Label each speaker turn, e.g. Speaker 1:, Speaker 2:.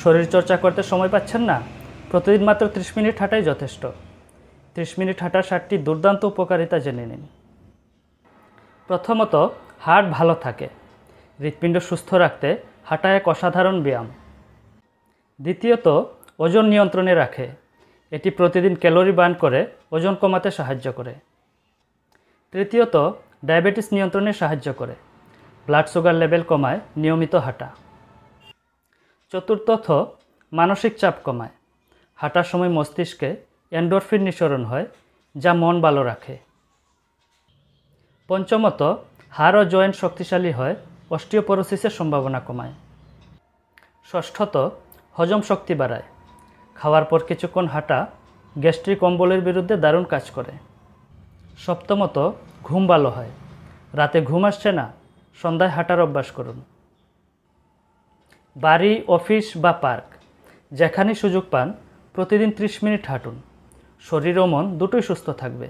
Speaker 1: শরীরচর্চা করতে সময় পাচ্ছেন না? প্রতিদিন মাত্র 30 মিনিট হাঁটাই যথেষ্ট। 30 মিনিট হাঁটার 7টি দুর্দান্ত উপকারিতা জেনে নিন। প্রথমত, হার্ট ভালো থাকে। হৃৎপিণ্ড সুস্থ রাখতে হাঁটা এক অসাধারণ ব্যায়াম। দ্বিতীয়ত, ওজন নিয়ন্ত্রণে রাখে। এটি প্রতিদিন ক্যালোরি বার্ন করে ওজন কমাতে সাহায্য করে। তৃতীয়ত, ডায়াবেটিস নিয়ন্ত্রণে সাহায্য করে। ব্লাড সুগার লেভেল কমায় নিয়মিত হাঁটা। চতুর্থত, মানসিক চাপ কমায়। হাঁটার সময় মস্তিষ্কে এন্ডোরফিন নিঃসরণ হয়, যা মন ভালো রাখে। পঞ্চমত, হাড় ও জয়েন্ট শক্তিশালী হয়, অস্টিওপোরোসিসের সম্ভাবনা কমায়। ষষ্ঠত, হজম শক্তি বাড়ায়। খাওয়ার পর কিছুক্ষণ হাঁটা গ্যাস্ট্রিক অম্বলের বিরুদ্ধে দারুণ কাজ করে। সপ্তমত, ঘুম ভালো হয়। রাতে ঘুম আসছে না? সন্ধ্যায় হাঁটার অভ্যাস করুন। বাড়ি, অফিস বা পার্ক, যেখানেই সুযোগ পান প্রতিদিন 30 মিনিট হাঁটুন। শরীর ও মন দুটোই সুস্থ থাকবে।